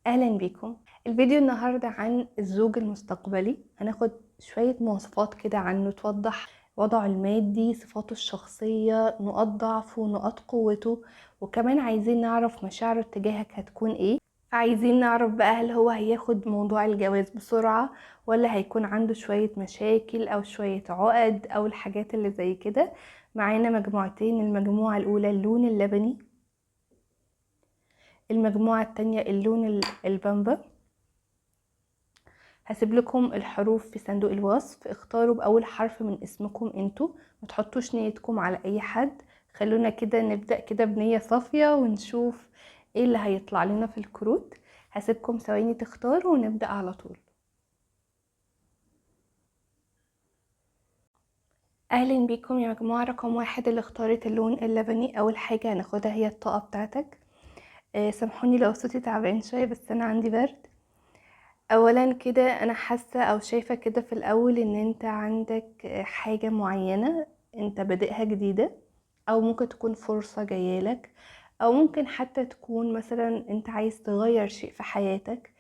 اهلا بيكم. الفيديو النهارده عن الزوج المستقبلي. هناخد شويه مواصفات كده عنه توضح وضعه المادي، صفاته الشخصيه، نقاط ضعفه، نقاط قوته، وكمان عايزين نعرف مشاعره تجاهك هتكون ايه. فعايزين نعرف بقى هل هو هياخد موضوع الجواز بسرعه، ولا هيكون عنده شويه مشاكل او شويه عقد او الحاجات اللي زي كده. معانا مجموعتين، المجموعه الاولى اللون اللبني، المجموعه التانية اللون البامبا. هسيب لكم الحروف في صندوق الوصف، اختاروا بأول حرف من اسمكم انتوا، ما تحطوش نيتكم على اي حد. خلونا كده نبدأ كده بنية صافية ونشوف ايه اللي هيطلع لنا في الكروت. هسيبكم ثواني تختاروا ونبدأ على طول. اهلا بيكم يا مجموعة رقم 1 اللي اختارت اللون اللبني. اول حاجة هناخدها هي الطاقة بتاعتك. سامحوني لو صوتي تعبان شوية، بس انا عندي برد. اولا كده انا حاسه او شايفه كده في الاول ان انت عندك حاجه معينه انت بادئها جديده، او ممكن تكون فرصه جايالك، او ممكن حتى تكون مثلا انت عايز تغير شيء في حياتك.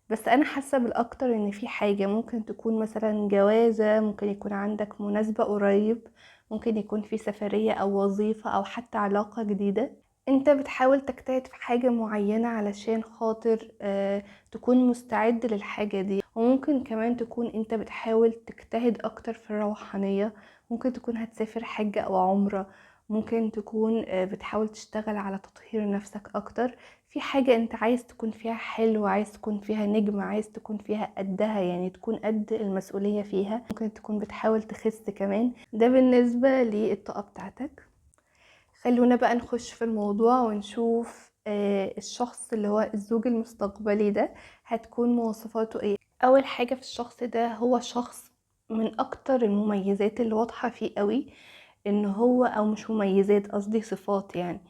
بس انا حاسه بالاكتر ان في حاجه ممكن تكون مثلا جوازه، ممكن يكون عندك مناسبه قريب، ممكن يكون في سفريه او وظيفه او حتى علاقه جديده. انت بتحاول تجتهد في حاجة معينة علشان خاطر تكون مستعد للحاجة دي. وممكن كمان تكون انت بتحاول تجتهد اكتر في الروحانية. ممكن تكون هتسافر حج او عمرة. ممكن تكون بتحاول تشتغل على تطهير نفسك اكتر في حاجة انت عايز تكون فيها حلو، عايز تكون فيها نجم، عايز تكون فيها قدها، يعني تكون قد المسؤولية فيها. ممكن تكون بتحاول تخس كمان. ده بالنسبة للطاقة بتاعتك. خلونا بقى نخش في الموضوع ونشوف الشخص اللي هو الزوج المستقبلي ده هتكون مواصفاته ايه. اول حاجة في الشخص ده، هو شخص من اكتر المميزات اللي واضحة فيه قوي ان هو، او مش مميزات قصدي صفات يعني،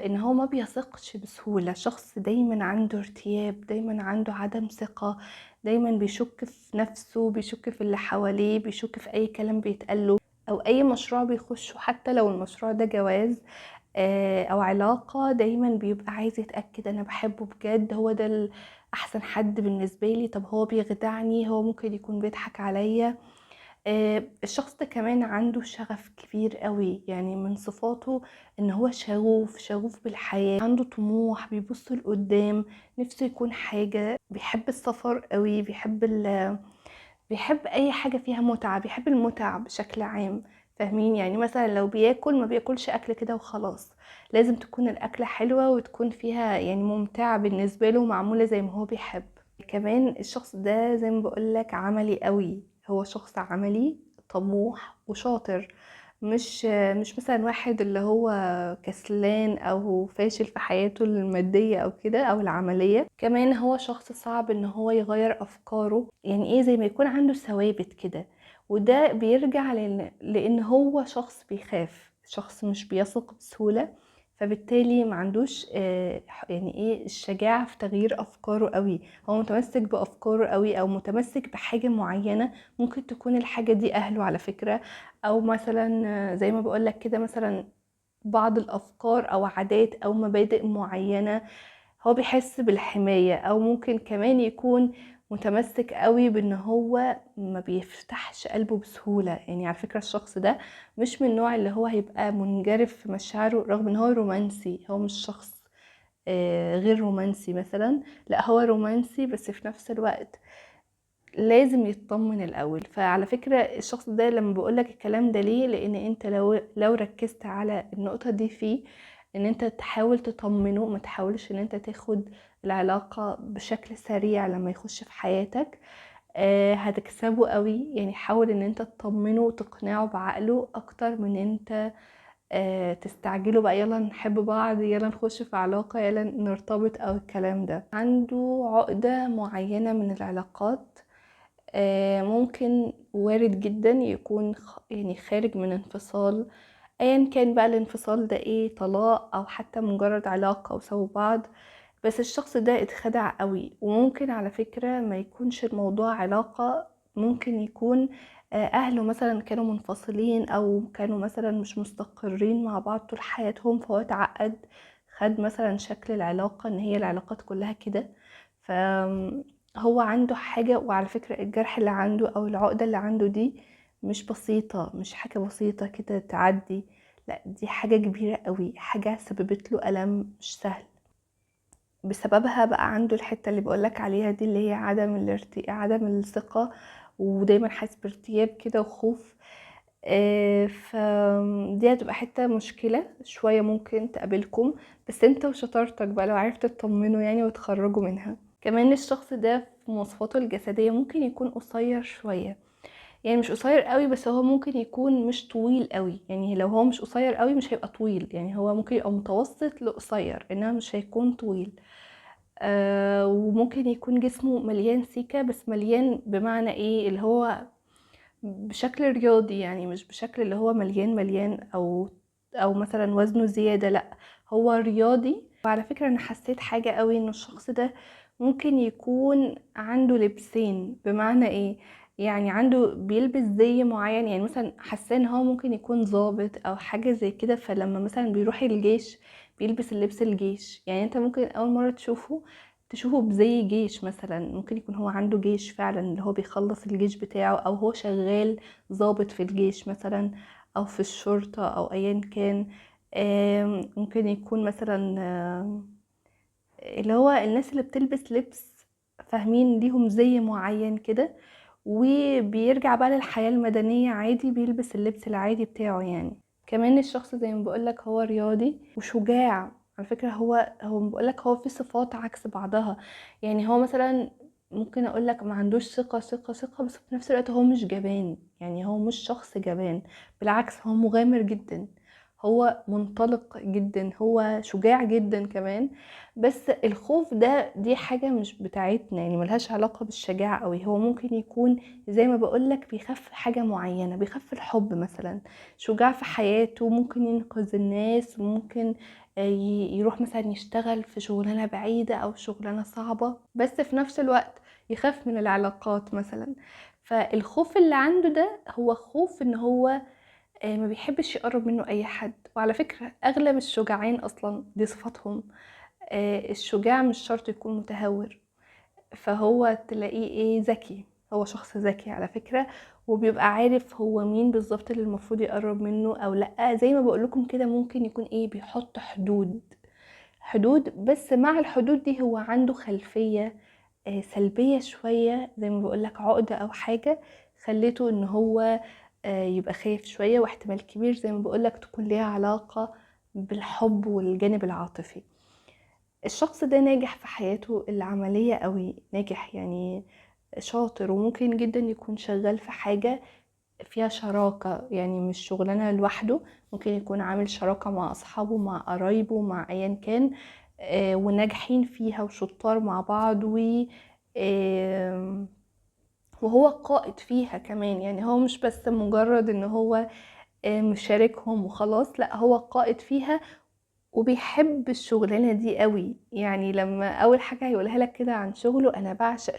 ان هو ما بيثقش بسهولة. شخص دايما عنده ارتياب، دايما عنده عدم ثقة، دايما بيشك في نفسه، بيشك في اللي حواليه، بيشك في اي كلام بيتقاله او اي مشروع بيخشه. حتى لو المشروع ده جواز او علاقة، دايما بيبقى عايز يتأكد انا بحبه بجد، هو ده احسن حد بالنسبة لي. طب هو بيخدعني؟ هو ممكن يكون بيضحك عليا؟ الشخص ده كمان عنده شغف كبير قوي، يعني من صفاته ان هو شغوف بالحياة، عنده طموح، بيبص لقدام، نفسه يكون حاجة. بيحب السفر قوي، بيحب اي حاجة فيها متعة، بيحب المتعة بشكل عام. فاهمين؟ يعني مثلا لو بياكل، ما بياكلش اكل كده وخلاص، لازم تكون الاكلة حلوة وتكون فيها يعني ممتعة بالنسبة له، معمولة زي ما هو بيحب. كمان الشخص ده زي ما بقولك عملي قوي، هو شخص عملي طموح وشاطر. مش مثلا واحد اللي هو كسلان او فاشل في حياته المادية او كده او العملية. كمان هو شخص صعب ان هو يغير افكاره، يعني ايه، زي ما يكون عنده ثوابت كده. وده بيرجع لان هو شخص بيخاف، شخص مش بيثق بسهولة. فبالتالي ما عندوش يعني ايه الشجاعة في تغيير افكاره قوي. هو متمسك بافكاره قوي، او متمسك بحاجة معينة. ممكن تكون الحاجة دي اهله على فكرة، او مثلا زي ما بقولك كده، مثلا بعض الافكار او عادات او مبادئ معينة هو بيحس بالحماية. او ممكن كمان يكون متمسك قوي بان هو ما بيفتحش قلبه بسهولة. يعني على فكرة الشخص ده مش من النوع اللي هو هيبقى منجرف في مشاعره، رغم ان هو رومانسي. هو مش شخص غير رومانسي مثلا، لا هو رومانسي، بس في نفس الوقت لازم يطمن الاول. فعلى فكرة الشخص ده لما بقولك الكلام ده ليه، لان انت لو ركزت على النقطة دي فيه، ان انت تحاول تطمنه، ما تحاولش ان انت تاخد العلاقة بشكل سريع لما يخش في حياتك. هتكسبه قوي. يعني حاول ان انت تطمنه وتقنعه بعقله اكتر من انت تستعجله بقى، يلا نحب بعض، يلا نخش في علاقة، يلا نرتبط او الكلام ده. عنده عقدة معينة من العلاقات. ممكن وارد جدا يكون يعني خارج من انفصال، ايا كان بقى الانفصال ده ايه، طلاق او حتى مجرد علاقة وسابوا بعض. بس الشخص ده اتخدع قوي. وممكن على فكرة ما يكونش الموضوع علاقة، ممكن يكون اهله مثلا كانوا منفصلين، او كانوا مثلا مش مستقرين مع بعض طول حياتهم، فهو اتعقد خد مثلا شكل العلاقة ان هي العلاقات كلها كده. فهو عنده حاجة، وعلى فكرة الجرح اللي عنده او العقدة اللي عنده دي مش بسيطة، مش حاجة بسيطة كده تعدي، لا دي حاجة كبيرة قوي، حاجة سببت له ألم مش سهل. بسببها بقى عنده الحتة اللي بقولك عليها دي، اللي هي عدم الثقة، ودايما حاسس بارتياب كده وخوف. فدي هتبقى حتة مشكلة شوية ممكن تقابلكم، بس انت وشطارتك بقى لو عرفت تطمنه يعني وتخرجوا منها. كمان الشخص ده في مواصفاته الجسدية ممكن يكون قصير شوية، يعني مش قصير قوي بس هو ممكن يكون مش طويل قوي. يعني لو هو مش قصير قوي مش هيبقى طويل، يعني هو ممكن يبقى متوسط لقصير انما مش هيكون طويل. وممكن يكون جسمه مليان سيكة، بس مليان بمعنى ايه، اللي هو بشكل رياضي، يعني مش بشكل اللي هو مليان مليان او مثلا وزنه زيادة، لا هو رياضي. وعلى فكرة انا حسيت حاجة قوي، ان الشخص ده ممكن يكون عنده لبسين. بمعنى ايه؟ يعني عنده بيلبس زي معين، يعني مثلا حاسه ان هو ممكن يكون ضابط او حاجة زي كده، فلما مثلا بيروح الجيش بيلبس اللبس الجيش. يعني انت ممكن اول مرة تشوفه بزي جيش مثلا، ممكن يكون هو عنده جيش فعلا، اللي هو بيخلص الجيش بتاعه، او هو شغال ضابط في الجيش مثلا، او في الشرطة او ايا كان. ممكن يكون مثلا اللي هو الناس اللي بتلبس لبس، فاهمين، ليهم زي معين كده، وبيرجع بقى للحياة المدنية عادي بيلبس اللبس العادي بتاعه يعني. كمان الشخص زي ما بقولك هو رياضي وشجاع. على فكرة هو بقولك هو في صفات عكس بعضها. يعني هو مثلا ممكن اقولك ما عندوش ثقة، بس في نفس الوقت هو مش جبان، يعني هو مش شخص جبان، بالعكس هو مغامر جدا، هو منطلق جدا، هو شجاع جدا كمان. بس الخوف ده دي حاجة مش بتاعتنا، يعني ملهاش علاقة بالشجاعة قوي. هو ممكن يكون زي ما بقولك بيخاف حاجة معينة، بيخاف الحب مثلا. شجاع في حياته، ممكن ينقذ الناس، وممكن يروح مثلا يشتغل في شغلانة بعيدة او شغلانة صعبة، بس في نفس الوقت يخاف من العلاقات مثلا. فالخوف اللي عنده ده هو خوف ان هو ما بيحبش يقرب منه اي حد. وعلى فكرة اغلب الشجعان اصلا دي صفاتهم. الشجاع مش شرط يكون متهور، فهو تلاقيه ايه، ذكي، هو شخص ذكي على فكرة، وبيبقى عارف هو مين بالظبط اللي المفروض يقرب منه او لا. زي ما بقولكم كده ممكن يكون ايه، بيحط حدود، بس مع الحدود دي هو عنده خلفية سلبية شوية، زي ما بقولك عقدة او حاجة خليته ان هو يبقى خايف شوية، واحتمال كبير زي ما بقولك تكون ليها علاقة بالحب والجانب العاطفي. الشخص ده ناجح في حياته العملية قوي، ناجح يعني شاطر، وممكن جدا يكون شغال في حاجة فيها شراكة، يعني مش شغلانة لوحده، ممكن يكون عامل شراكة مع أصحابه، مع قرايبه، مع أيا كان، وناجحين فيها وشطار مع بعض، وهو قائد فيها كمان. يعني هو مش بس مجرد ان هو مشاركهم وخلاص، لا هو قائد فيها وبيحب الشغلانة دي قوي. يعني لما اول حاجة هيقولها لك كده عن شغله، انا بعشق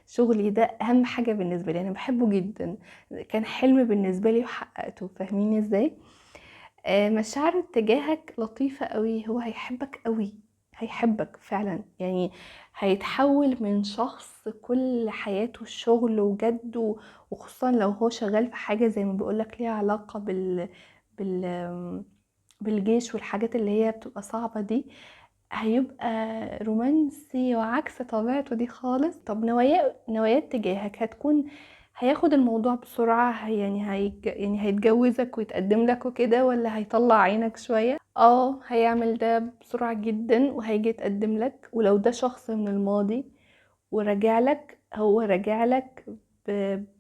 شغلي ده اهم حاجة بالنسبة لي، انا بحبه جدا، كان حلم بالنسبة لي وحققته. فاهمين ازاي؟ مشاعر تجاهك لطيفة قوي، هو هيحبك قوي، هيحبك فعلا يعني. هيتحول من شخص كل حياته الشغل وجد وخصوصا لو هو شغال في حاجة زي ما بقولك ليها علاقة بال بالجيش والحاجات اللي هي بتبقى صعبة دي، هيبقى رومانسي وعكس طبيعته دي خالص. طب نوايات تجاهك هتكون، هياخد الموضوع بسرعة، يعني هيتجوزك ويتقدم لك وكده، ولا هيطلع عينك شوية؟ هيعمل ده بسرعة جدا وهيجي يتقدم لك. ولو ده شخص من الماضي ورجع لك، هو رجع لك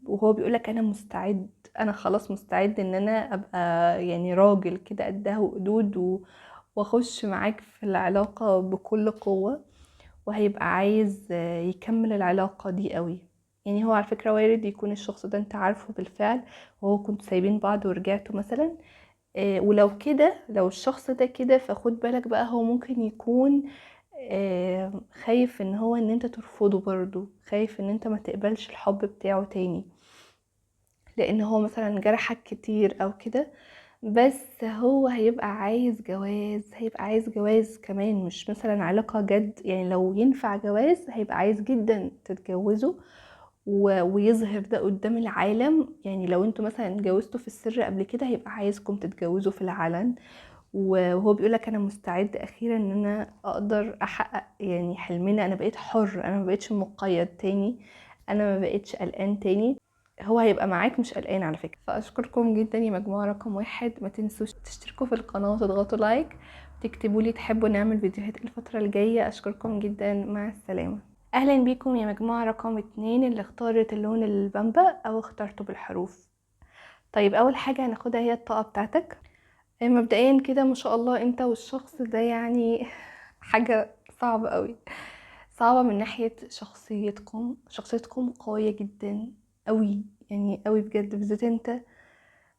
وهو بيقولك انا مستعد، انا خلاص مستعد ان انا ابقى يعني راجل كده قدها وقدود واخش معاك في العلاقة بكل قوة، وهيبقى عايز يكمل العلاقة دي قوي. يعني هو على فكرة وارد يكون الشخص ده انت عارفه بالفعل، وهو كنتوا سايبين بعض ورجعتوا مثلا. ولو كده، لو الشخص ده كده، فخد بالك بقى هو ممكن يكون خايف ان انت ترفضه برضو، خايف ان انت ما تقبلش الحب بتاعه تاني، لان هو مثلا جرحك كتير او كده. بس هو هيبقى عايز جواز، هيبقى عايز جواز كمان، مش مثلا علاقة جد. يعني لو ينفع جواز هيبقى عايز جدا تتجوزوا ويظهر ده قدام العالم. يعني لو انتوا مثلا اتجوزتوا في السر قبل كده هيبقى عايزكم تتجوزوا في العلن. وهو بيقولك انا مستعد اخيرا ان انا اقدر احقق يعني حلمنا. انا بقيت حر، انا ما بقيتش مقيد تاني، انا ما بقيتش قلقان تاني. هو هيبقى معاك مش قلقان على فكرة. فاشكركم جدا يا مجموعة رقم 1. ما تنسوش تشتركوا في القناة وتضغطوا لايك، تكتبوا لي تحبوا نعمل فيديوهات الفترة الجاية. اشكركم جدا، مع السلامة. اهلا بيكم يا مجموعة رقم 2 اللي اختارت اللون البامبا او اخترته بالحروف. طيب اول حاجة هناخدها هي الطاقة بتاعتك. مبدئيا كده ما شاء الله انت والشخص ده يعني حاجة صعبة قوي، صعبة من ناحية شخصيتكم قوية جدا قوي، يعني قوي بجد.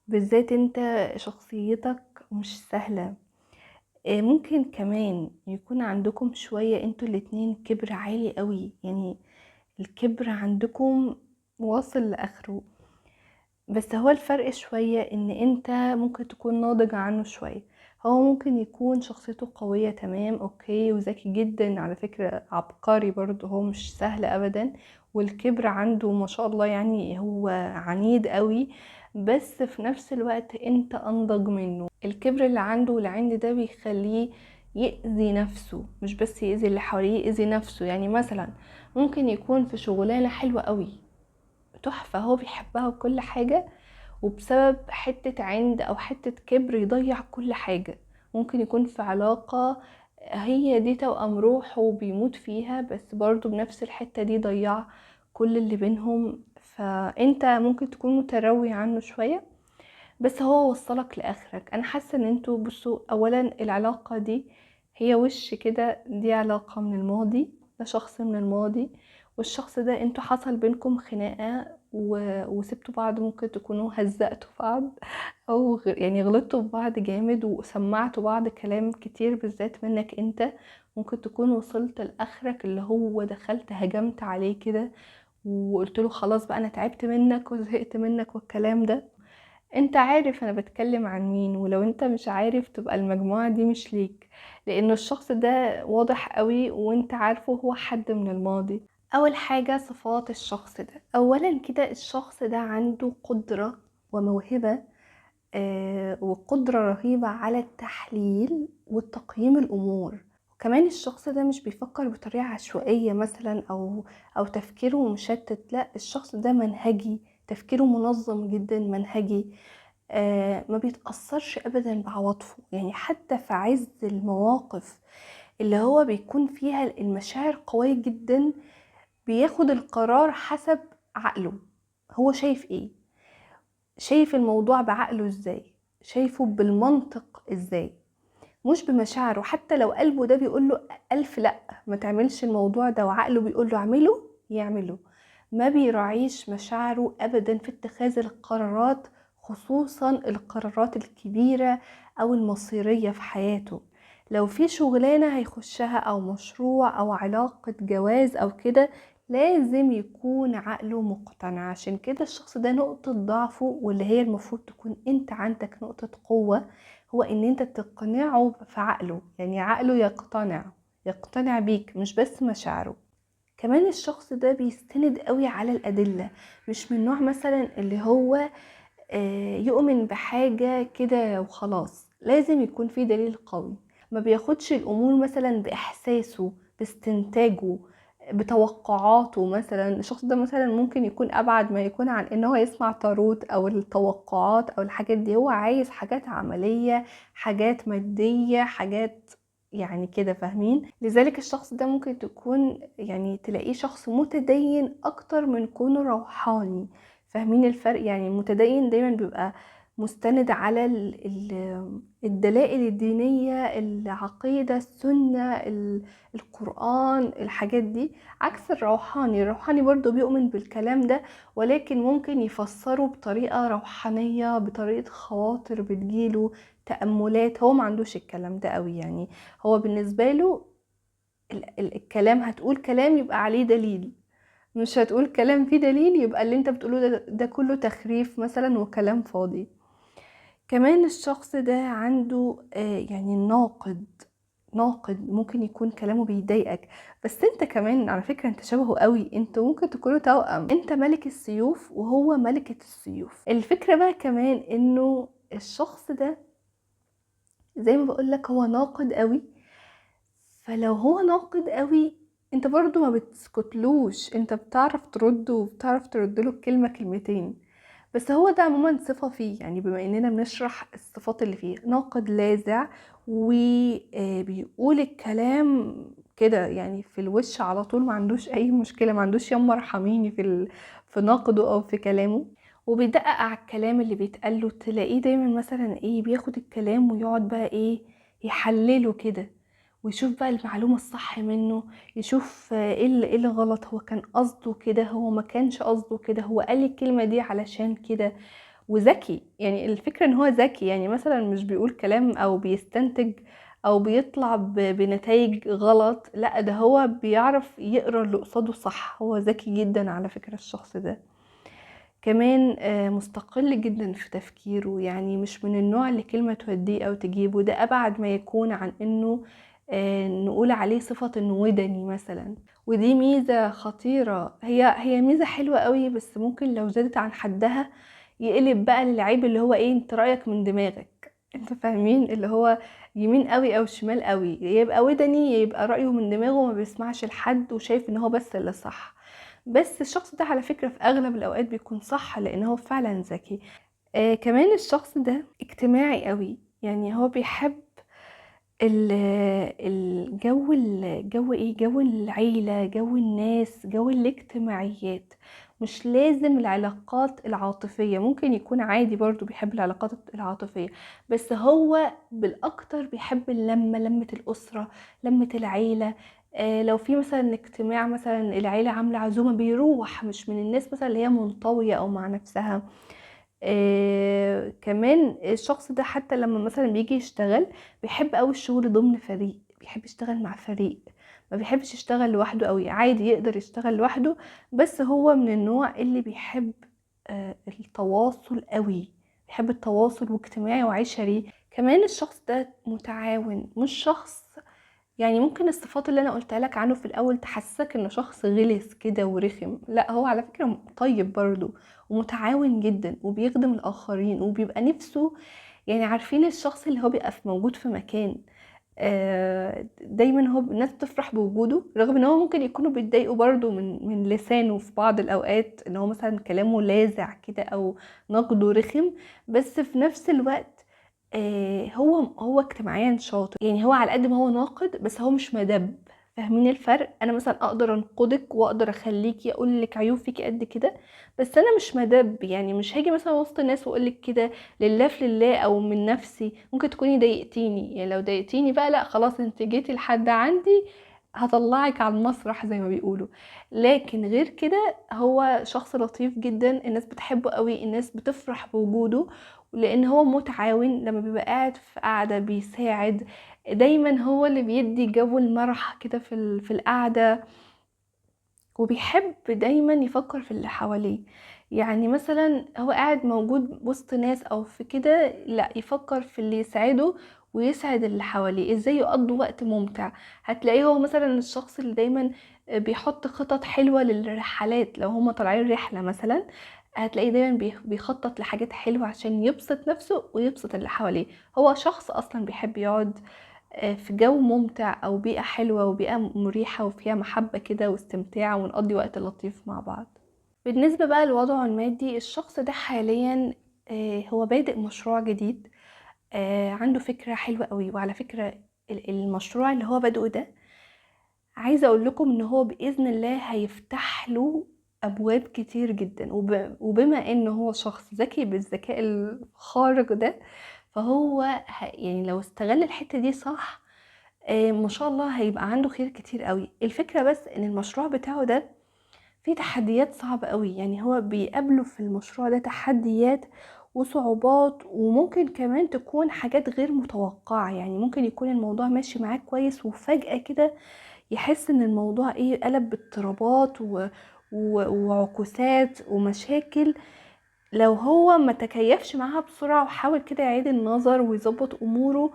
بالذات انت شخصيتك مش سهلة. ممكن كمان يكون عندكم شوية انتوا الاتنين كبر عالي قوي، يعني الكبر عندكم واصل لاخره. بس هو الفرق شوية ان انت ممكن تكون ناضج عنه شوية. هو ممكن يكون شخصيته قوية تمام اوكي وذكي جدا على فكرة، عبقري برضه، هو مش سهل ابدا. والكبر عنده ما شاء الله، يعني هو عنيد قوي. بس في نفس الوقت انت انضج منه. الكبر اللي عنده والعند ده بيخليه يأذي نفسه، مش بس يأذي اللي حواليه، يأذي نفسه. يعني مثلا ممكن يكون في شغلانة حلوة قوي، تحفة، هو بيحبها وكل حاجة، وبسبب حتة عند او حتة كبر يضيع كل حاجة. ممكن يكون في علاقة هي دي توأم روحه وبيموت فيها، بس برضو بنفس الحتة دي ضيع كل اللي بينهم. فانت ممكن تكون متروي عنه شوية، بس هو وصلك لاخرك. انا حاسة ان انتوا بصوا، اولا العلاقة دي هي وش كده، دي علاقة من الماضي، ده شخص من الماضي. والشخص ده انتوا حصل بينكم خناقة وسبتوا بعض، ممكن تكونوا هزقتوا بعض او يعني غلطتوا في بعض جامد وسمعتوا بعض كلام كتير، بالذات منك انت. ممكن تكون وصلت لاخرك، اللي هو دخلت هجمت عليه كده وقلت له خلاص بقى انا تعبت منك وزهقت منك والكلام ده. انت عارف انا بتكلم عن مين، ولو انت مش عارف تبقى المجموعة دي مش ليك، لان الشخص ده واضح قوي وانت عارفه هو حد من الماضي. اول حاجة صفات الشخص ده، اولا كده الشخص ده عنده قدرة وموهبة، وقدرة رهيبة على التحليل والتقييم الامور. وكمان الشخص ده مش بيفكر بطريقة عشوائية مثلا او تفكيره مشتت، لا الشخص ده منهجي، تفكيره منظم جدا، منهجي. ما بيتأثرش أبدا بعواطفه. يعني حتى في عز المواقف اللي هو بيكون فيها المشاعر قوية جدا، بياخد القرار حسب عقله. هو شايف ايه، شايف الموضوع بعقله ازاي، شايفه بالمنطق ازاي، مش بمشاعره. حتى لو قلبه ده بيقوله ألف لأ ما تعملش الموضوع ده، وعقله بيقوله اعمله، يعمله. ما بيراعيش مشاعره أبدا في اتخاذ القرارات، خصوصا القرارات الكبيرة أو المصيرية في حياته. لو في شغلانة هيخشها أو مشروع أو علاقة جواز أو كده، لازم يكون عقله مقتنع. عشان كده الشخص ده نقطة ضعفه، واللي هي المفروض تكون انت عندك نقطة قوة، هو ان انت تقنعه في عقله. يعني عقله يقتنع بيك، مش بس مشاعره. كمان الشخص ده بيستند قوي على الأدلة، مش من نوع مثلا اللي هو يؤمن بحاجة كده وخلاص، لازم يكون في دليل قوي. ما بياخدش الأمور مثلا بإحساسه، باستنتاجه، بتوقعاته. مثلا الشخص ده مثلا ممكن يكون أبعد ما يكون عن إن هو يسمع طاروت أو التوقعات أو الحاجات دي. هو عايز حاجات عملية، حاجات مادية، حاجات يعني كده، فاهمين؟ لذلك الشخص ده ممكن تكون يعني تلاقيه شخص متدين أكتر من كونه روحاني. فاهمين الفرق؟ يعني المتدين دايما بيبقى مستند على الدلائل الدينية، العقيدة، السنة، القرآن، الحاجات دي. عكس الروحاني برضو بيؤمن بالكلام ده، ولكن ممكن يفسره بطريقة روحانية، بطريقة خواطر بتجيله، تأملات. هو ما عندوش الكلام ده قوي. يعني هو بالنسبة له الكلام، هتقول كلام يبقى عليه دليل، مش هتقول كلام فيه دليل يبقى اللي انت بتقوله ده كله تخريف مثلا وكلام فاضي. كمان الشخص ده عنده يعني ناقد ممكن يكون كلامه بيضايقك، بس انت كمان على فكرة انت شبهه قوي، انتوا ممكن تكونوا توأم، انت ملك السيوف وهو ملكة السيوف. الفكرة بقى كمان انه الشخص ده زي ما بقولك هو ناقد قوي، فلو هو ناقد قوي انت برضو ما بتسكتلوش، انت بتعرف ترده وبتعرف ترد له كلمة كلمتين. بس هو ده عموما صفة فيه، يعني بما اننا بنشرح الصفات اللي فيه، ناقد لاذع وبيقول الكلام كده يعني في الوش على طول، ما عندوش اي مشكلة، ما عندوش يما ارحميني في نقده او في كلامه. وبيدقق على الكلام اللي بيتقاله، تلاقيه دايما مثلا ايه بياخد الكلام ويقعد بقى ايه يحلله كده، ويشوف بقى المعلومة الصح منه، يشوف إيه اللي غلط، هو كان قصده كده، هو ما كانش قصده كده، هو قال الكلمة دي علشان كده. وذكي، يعني الفكرة ان هو ذكي، يعني مثلا مش بيقول كلام او بيستنتج او بيطلع بنتائج غلط، لا ده هو بيعرف يقرا اللي قصاده صح. هو ذكي جدا على فكرة الشخص ده. كمان مستقل جدا في تفكيره، يعني مش من النوع اللي كلمة توديه او تجيبه، ده ابعد ما يكون عن انه نقول عليه صفة انه ودني مثلا. ودي ميزة خطيرة، هي ميزة حلوة قوي، بس ممكن لو زادت عن حدها يقلب بقى للعيب اللي هو ايه انت رأيك من دماغك، انت فاهمين، اللي هو يمين قوي او شمال قوي، يبقى ودني يبقى رأيه من دماغه وما بيسمعش لحد وشايف ان هو بس اللي صح. بس الشخص ده على فكرة في اغلب الاوقات بيكون صح لان هو فعلا ذكي. كمان الشخص ده اجتماعي قوي، يعني هو بيحب ال- جو العيلة، جو الناس، جو الاجتماعيات. مش لازم العلاقات العاطفية، ممكن يكون عادي برضو بيحب العلاقات العاطفية، بس هو بالاكتر بيحب لمة الاسرة، لمة العيلة. لو في مثلا اجتماع، مثلا العيلة عاملة عزومة بيروح، مش من الناس مثلا اللي هي منطوية او مع نفسها. كمان الشخص ده حتى لما مثلا بيجي يشتغل بيحب قوي الشغل ضمن فريق، بيحب يشتغل مع فريق، ما بيحبش يشتغل لوحده قوي، عادي يقدر يشتغل لوحده، بس هو من النوع اللي بيحب التواصل قوي، بيحب التواصل واجتماعي وعشري. كمان الشخص ده متعاون، مش شخص يعني ممكن الصفات اللي انا قلتها لك عنه في الاول تحسسك انه شخص غلس كده ورخم، لا هو على فكرة طيب برضو ومتعاون جدا وبيخدم الاخرين وبيبقى نفسه، يعني عارفين الشخص اللي هو بيبقى موجود في مكان دايما هو الناس بتفرح بوجوده، رغم ان هو ممكن يكونوا بيتضايقوا برضو من لسانه في بعض الاوقات، ان هو مثلا كلامه لاذع كده او نقده رخم، بس في نفس الوقت هو اجتماعيا شاطر، يعني هو على قد ما هو ناقد بس هو مش مدب. فاهمين الفرق؟ انا مثلا اقدر انقدك واقدر اخليكي اقول لك عيوب فيكي قد كده، بس انا مش مدب، يعني مش هاجي مثلا وسط الناس واقول لك كده لله في لله او من نفسي. ممكن تكوني ضايقتيني، يعني لو ضايقتيني بقى لا خلاص انت جيتي لحد عندي، هطلعك على المسرح زي ما بيقولوا. لكن غير كده هو شخص لطيف جدا، الناس بتحبه قوي، الناس بتفرح بوجوده، لان هو متعاون، لما بيبقى قاعد في قاعدة بيساعد، دايما هو اللي بيدي جو المرح كده في القعدة، وبيحب دايما يفكر في اللي حواليه. يعني مثلا هو قاعد موجود وسط ناس او في كده، لا يفكر في اللي يسعده ويسعد اللي حواليه، ازاي يقضوا وقت ممتع. هتلاقيه هو مثلا الشخص اللي دايما بيحط خطط حلوة للرحلات، لو هما طالعين رحلة مثلا هتلاقيه دايما بيخطط لحاجات حلوة عشان يبسط نفسه ويبسط اللي حواليه. هو شخص اصلا بيحب يقعد في جو ممتع او بيئة حلوة وبيئة مريحة وفيها محبة كده واستمتاع، ونقضي وقت لطيف مع بعض. بالنسبة بقى لوضعه المادي، الشخص ده حاليا هو بادئ مشروع جديد، عنده فكرة حلوة قوي. وعلى فكرة المشروع اللي هو بادئه ده، عايزة اقول لكم ان هو بإذن الله هيفتح له ابواب كتير جدا، وبما انه هو شخص ذكي بالذكاء الخارق ده، فهو يعني لو استغل الحتة دي صح ما شاء الله هيبقى عنده خير كتير قوي. الفكرة بس ان المشروع بتاعه ده فيه تحديات صعبة قوي، يعني هو بيقابله في المشروع ده تحديات وصعوبات، وممكن كمان تكون حاجات غير متوقعة، يعني ممكن يكون الموضوع ماشي معاه كويس وفجأة كده يحس ان الموضوع قلب باضطرابات وعكوسات ومشاكل لو هو ما تكيفش معاها بسرعة وحاول كده يعيد النظر ويظبط اموره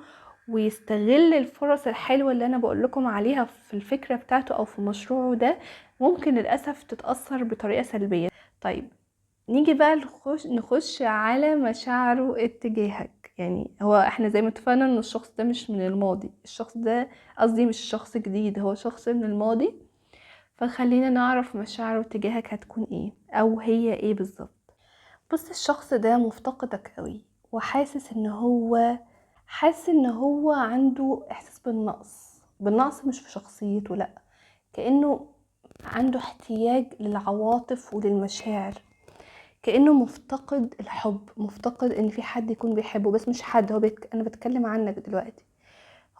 ويستغل الفرص الحلوة اللي انا بقولكم عليها في الفكرة بتاعته او في مشروعه ده، ممكن للأسف تتأثر بطريقة سلبية. طيب نيجي بقى نخش على مشاعره اتجاهك. يعني هو احنا زي ما اتفقنا ان الشخص ده مش من الماضي، الشخص ده قصدي مش شخص جديد، هو شخص من الماضي. فخلينا نعرف مشاعره اتجاهك هتكون ايه او هي ايه بالظبط. بص، الشخص ده مفتقدك قوي وحاسس ان هو حاسس ان هو عنده احساس بالنقص مش في شخصيته، لا، كأنه عنده احتياج للعواطف وللمشاعر، كأنه مفتقد الحب، مفتقد ان في حد يكون بيحبه، بس مش حد، انا بتكلم عنك دلوقتي.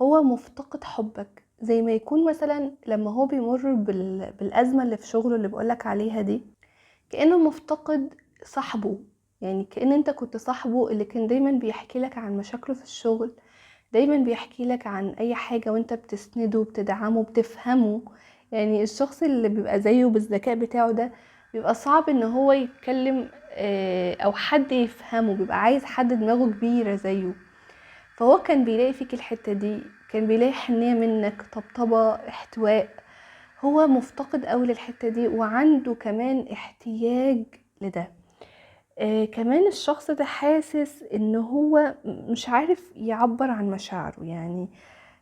هو مفتقد حبك، زي ما يكون مثلا لما هو بيمر بالأزمة اللي في شغله اللي بقولك عليها دي، كأنه مفتقد صاحبه. يعني كأن انت كنت صاحبه اللي كان دايما بيحكي لك عن مشاكله في الشغل، دايما بيحكي لك عن اي حاجة وانت بتسنده بتدعمه بتفهمه. يعني الشخص اللي بيبقى زيه بالذكاء بتاعه ده بيبقى صعب ان هو يتكلم او حد يفهمه، بيبقى عايز حد دماغه كبيرة زيه. فهو كان بيلاقي فيك الحتة دي، كان بيلاقي حنية منك، طبطبة، احتواء. هو مفتقد قوي للحتة دي وعنده كمان احتياج لده. كمان الشخص ده حاسس ان هو مش عارف يعبر عن مشاعره، يعني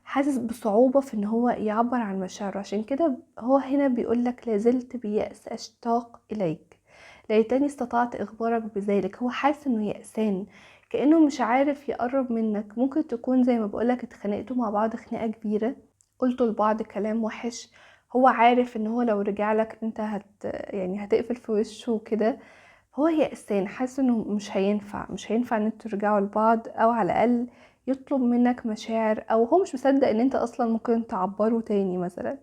حاسس بصعوبة في ان هو يعبر عن مشاعره. عشان كده هو هنا بيقولك لازلت بيأس اشتاق اليك، ليتني استطعت اخبارك بذلك. هو حاسس انه يأسان، كأنه مش عارف يقرب منك. ممكن تكون زي ما بقولك اتخانقتوا مع بعض خناقة كبيرة، قلتوا لبعض كلام وحش، هو عارف ان هو لو رجعلك انت يعني هتقفل في وشه وكده. هو يأسان، حاسس انه مش هينفع ان انتوا ترجعوا لبعض، او على الاقل يطلب منك مشاعر، او هو مش مصدق ان انت اصلا ممكن تعبره تاني مثلا.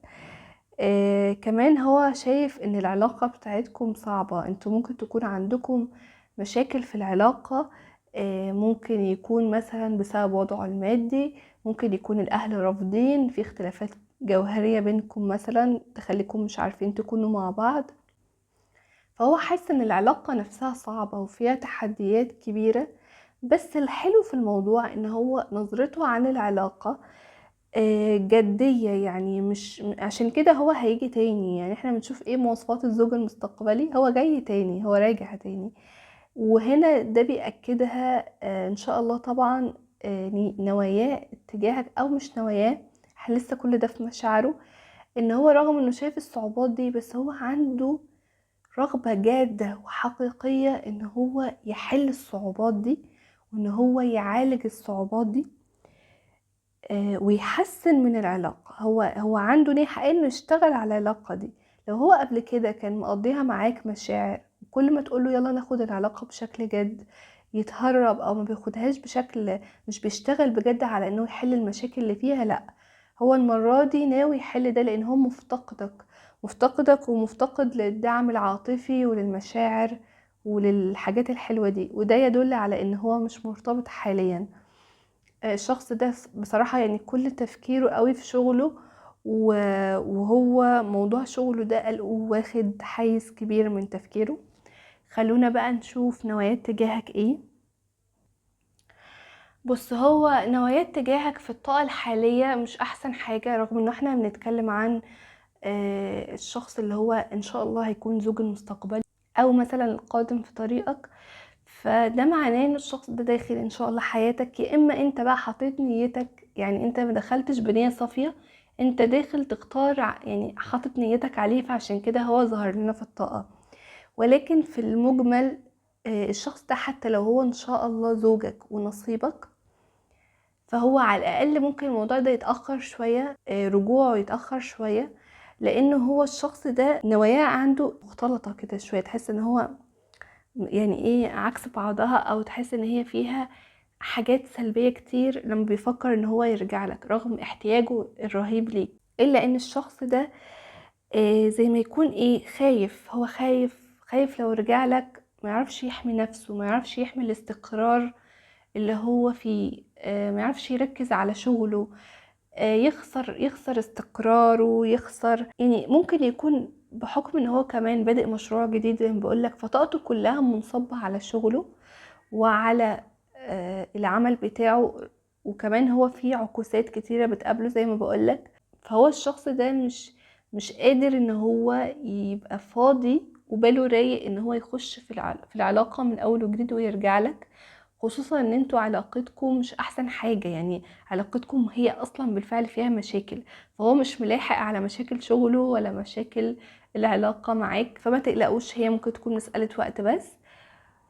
كمان هو شايف ان العلاقة بتاعتكم صعبة، انتوا ممكن تكون عندكم مشاكل في العلاقة. ممكن يكون مثلا بسبب وضعه المادي، ممكن يكون الاهل رافضين، في اختلافات جوهرية بينكم مثلا تخليكم مش عارفين تكونوا مع بعض. فهو حاسس ان العلاقة نفسها صعبة وفيها تحديات كبيرة. بس الحلو في الموضوع ان هو نظرته عن العلاقة جدية، يعني مش عشان كده هو هيجي تاني. يعني احنا بنشوف ايه مواصفات الزوج المستقبلي، هو جاي تاني، هو راجع تاني. وهنا ده بيأكدها ان شاء الله طبعا نواياه اتجاهك او مش نواياه، لسه كل ده في مشاعره. ان هو رغم انه شايف الصعوبات دي، بس هو عنده رغبة جادة وحقيقية ان هو يحل الصعوبات دي، وان هو يعالج الصعوبات دي ويحسن من العلاقة. هو عنده نية حقيقية انه يشتغل على العلاقة دي. لو هو قبل كده كان مقضيها معاك مشاعر، كل ما تقوله يلا ناخد العلاقة بشكل جد يتهرب، او ما بياخدهاش بشكل، مش بيشتغل بجد على انه يحل المشاكل اللي فيها، لا، هو المرة دي ناوي يحل ده، لان هو مفتقدك ومفتقد للدعم العاطفي وللمشاعر وللحاجات الحلوة دي. وده يدل على ان هو مش مرتبط حاليا. الشخص ده بصراحة يعني كل تفكيره قوي في شغله، وهو موضوع شغله ده قلقه واخد حيز كبير من تفكيره. خلونا بقى نشوف نوايات تجاهك ايه. بص، هو نوايات تجاهك في الطاقة الحالية مش احسن حاجة، رغم ان احنا بنتكلم عن الشخص اللي هو ان شاء الله هيكون زوج المستقبل او مثلا القادم في طريقك. فده معناه ان الشخص ده داخل ان شاء الله حياتك، يا اما انت بقى حطيت نيتك، يعني انت ما دخلتش بنية صافية، انت داخل تختار يعني حاطط نيتك عليه، فعشان كده هو ظهر لنا في الطاقة. ولكن في المجمل الشخص ده حتى لو هو ان شاء الله زوجك ونصيبك، فهو على الاقل ممكن الموضوع ده يتأخر شوية، رجوعه يتأخر شوية، لانه هو الشخص ده نواياه عنده مختلطة كده شوية، تحس ان هو يعني ايه عكس بعضها، او تحس ان هي فيها حاجات سلبية كتير لما بيفكر ان هو يرجع لك رغم احتياجه الرهيب ليك. الا ان الشخص ده زي ما يكون خايف، هو خايف لو رجع لك ما يعرفش يحمي نفسه، ما يعرفش يحمي الاستقرار اللي هو فيه، ما يعرفش يركز على شغله، يخسر استقراره، يخسر، يعني ممكن يكون بحكم ان هو كمان بادئ مشروع جديد زي ما بقولك، فطاقته كلها منصبة على شغله وعلى العمل بتاعه، وكمان هو فيه عكوسات كتيرة بتقابله زي ما بقولك. فهو الشخص ده مش قادر ان هو يبقى فاضي وباله رايق ان هو يخش في العلاقة من اول وجديد ويرجع لك، خصوصا ان انتوا علاقتكم مش احسن حاجة، يعني علاقتكم هي اصلا بالفعل فيها مشاكل، فهو مش ملاحق على مشاكل شغله ولا مشاكل العلاقة معاك. فما تقلقوش، هي ممكن تكون مسألة وقت بس.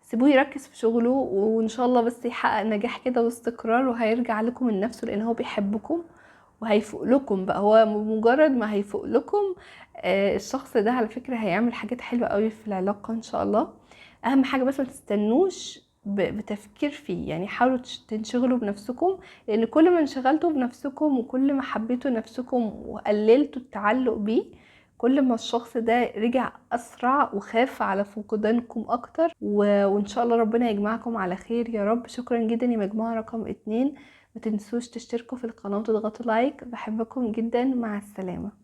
سيبوه يركز في شغله، وان شاء الله بس يحقق نجاح كده واستقرار، وهيرجع لكم من نفسه لان هو بيحبكم وهيفوق لكم بقى. هو مجرد ما هيفوق لكم الشخص ده على فكرة هيعمل حاجات حلوة قوي في العلاقة ان شاء الله. اهم حاجة بس ما تستنوش بتفكير فيه، يعني حاولوا تنشغلوا بنفسكم، لان كل ما انشغلتوا بنفسكم وكل ما حبيتوا نفسكم وقللتوا التعلق بيه، كل ما الشخص ده رجع اسرع وخاف على فقدانكم اكتر. وان شاء الله ربنا يجمعكم على خير يا رب. شكرا جدا يا مجموعة رقم 2، ما تنسوش تشتركوا في القناة وتضغطوا لايك. بحبكم جدا، مع السلامة.